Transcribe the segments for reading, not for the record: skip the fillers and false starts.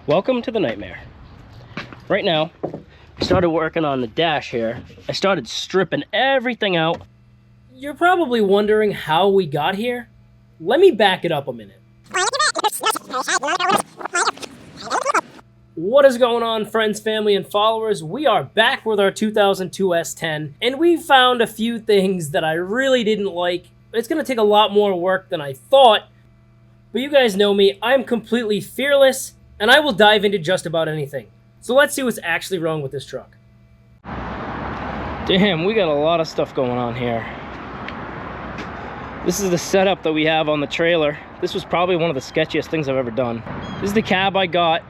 Welcome to the nightmare. Right now, I started working on the dash here. I started stripping everything out. You're probably wondering how we got here. Let me back it up a minute. What is going on, friends, family, and followers? We are back with our 2002 S10, and we found a few things that I really didn't like. It's going to take a lot more work than I thought, but you guys know me. I'm completely fearless, and I will dive into just about anything. So let's see what's actually wrong with this truck. Damn, we got a lot of stuff going on here. This is the setup that we have on the trailer. This was probably one of the sketchiest things I've ever done. This is the cab I got.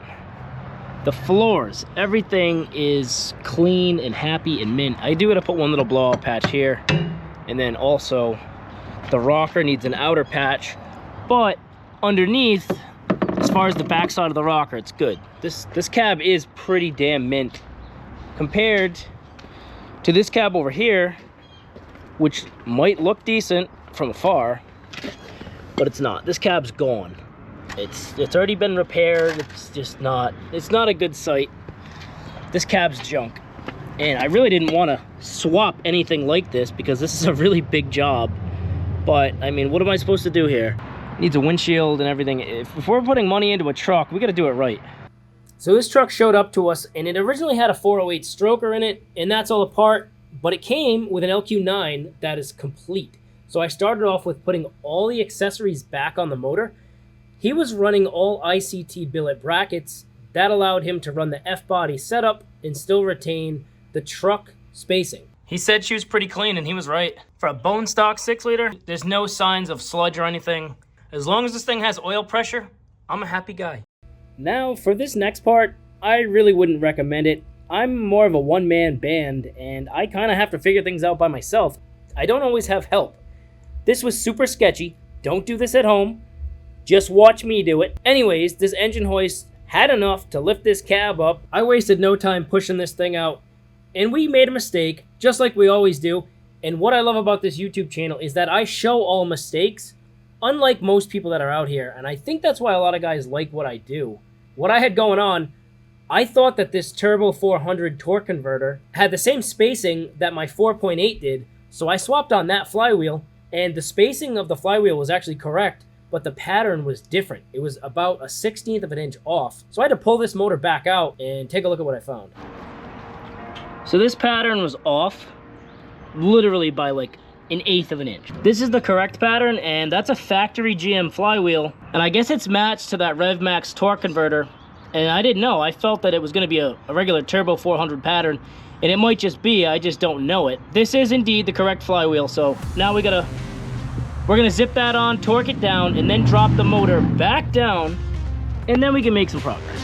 The floors, everything is clean and happy and mint. I do gotta put one little blowout patch here, and then also the rocker needs an outer patch, but underneath, as far as the backside of the rocker, it's good. This cab is pretty damn mint compared to this cab over here, which might look decent from afar, but it's not. This cab's gone. It's already been repaired. It's not a good sight. This cab's junk, and I really didn't want to swap anything like this because this is a really big job. But I mean, what am I supposed to do here? It needs a windshield and everything. If we're putting money into a truck, we got to do it right. So this truck showed up to us, and it originally had a 408 stroker in it, and that's all apart. But it came with an LQ9 that is complete. So I started off with putting all the accessories back on the motor. He was running all ICT billet brackets. That allowed him to run the F-body setup and still retain the truck spacing. He said she was pretty clean, and he was right. For a bone stock 6-liter, there's no signs of sludge or anything. As long as this thing has oil pressure, I'm a happy guy. Now, for this next part, I really wouldn't recommend it. I'm more of a one-man band, and I kind of have to figure things out by myself. I don't always have help. This was super sketchy. Don't do this at home. Just watch me do it. Anyways, this engine hoist had enough to lift this cab up. I wasted no time pushing this thing out, and we made a mistake, just like we always do. And what I love about this YouTube channel is that I show all mistakes, unlike most people that are out here, and I think that's why a lot of guys like what I do. What I had going on, I thought that this Turbo 400 torque converter had the same spacing that my 4.8 did, so I swapped on that flywheel, and the spacing of the flywheel was actually correct, but the pattern was different. It was about a 1/16 of an inch off. So I had to pull this motor back out and take a look at what I found. So this pattern was off literally by like 1/8 of an inch. This is the correct pattern, and that's a factory GM flywheel. And I guess it's matched to that RevMax torque converter. And I didn't know. I felt that it was gonna be a regular Turbo 400 pattern, and it might just be, I just don't know it. This is indeed the correct flywheel, so now we're gonna zip that on, torque it down, and then drop the motor back down, and then we can make some progress.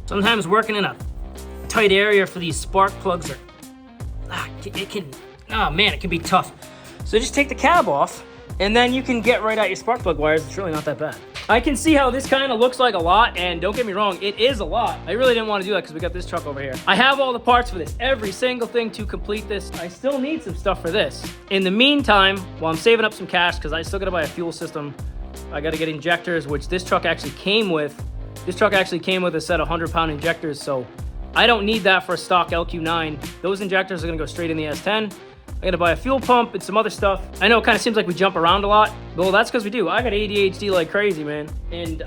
Sometimes working in a tight area for these spark plugs it can be tough. So just take the cab off, and then you can get right at your spark plug wires. It's really not that bad. I can see how this kind of looks like a lot, and don't get me wrong, it is a lot. I really didn't want to do that because we got this truck over here. I have all the parts for this, every single thing to complete this. I still need some stuff for this. In the meantime, while I'm saving up some cash, because I still got to buy a fuel system, I got to get injectors, which this truck actually came with. This truck actually came with a set of 100-pound injectors, so I don't need that for a stock LQ9. Those injectors are gonna go straight in the S10. I gotta buy a fuel pump and some other stuff. I know it kind of seems like we jump around a lot. Well, that's because we do. I got ADHD like crazy, man. And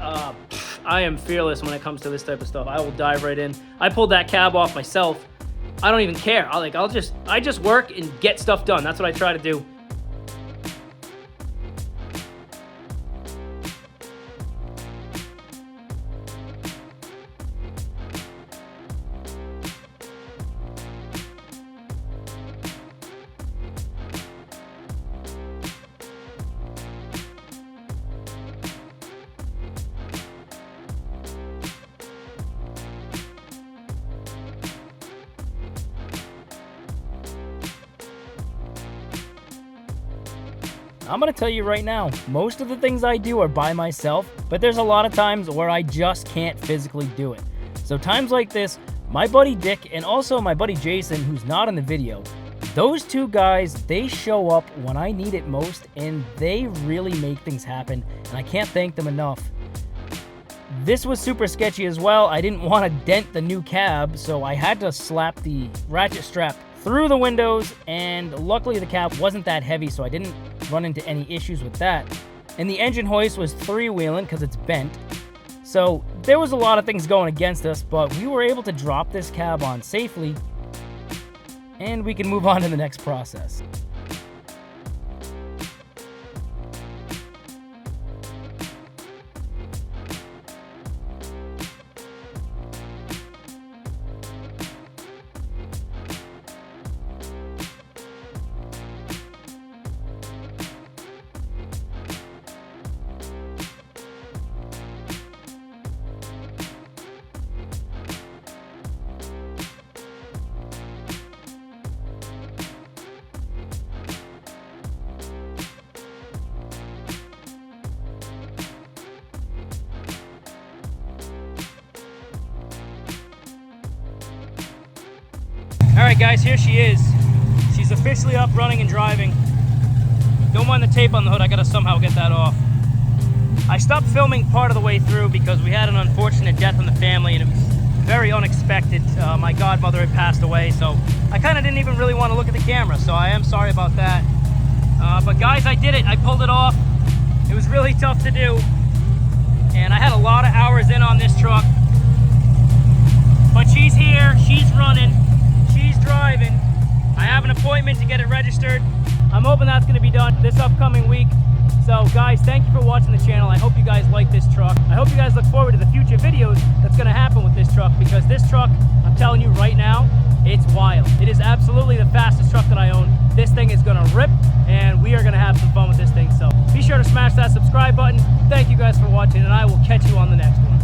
I am fearless when it comes to this type of stuff. I will dive right in. I pulled that cab off myself. I don't even care. I just work and get stuff done. That's what I try to do. I'm gonna tell you right now, most of the things I do are by myself, but there's a lot of times where I just can't physically do it. So times like this, my buddy Dick and also my buddy Jason, who's not in the video, those two guys, they show up when I need it most, and they really make things happen, and I can't thank them enough. This was super sketchy as well. I didn't want to dent the new cab, so I had to slap the ratchet strap through the windows, and luckily the cab wasn't that heavy, so I didn't run into any issues with that. And the engine hoist was three-wheeling because it's bent. So there was a lot of things going against us, but we were able to drop this cab on safely, and we can move on to the next process. Alright guys, here she is. She's officially up, running and driving. Don't mind the tape on the hood, I gotta somehow get that off. I stopped filming part of the way through because we had an unfortunate death in the family and it was very unexpected. My godmother had passed away, so I kind of didn't even really want to look at the camera, so I am sorry about that. But guys, I did it. I pulled it off. It was really tough to do, and I had a lot of hours in on this truck. But she's here, she's running. She's driving. I have an appointment to get it registered. I'm hoping that's going to be done this upcoming week. So guys, thank you for watching the channel. I hope you guys like this truck. I hope you guys look forward to the future videos that's going to happen with this truck, because this truck, I'm telling you right now, it's wild. It is absolutely the fastest truck that I own. This thing is going to rip, and we are going to have some fun with this thing. So be sure to smash that subscribe button. Thank you guys for watching, and I will catch you on the next one.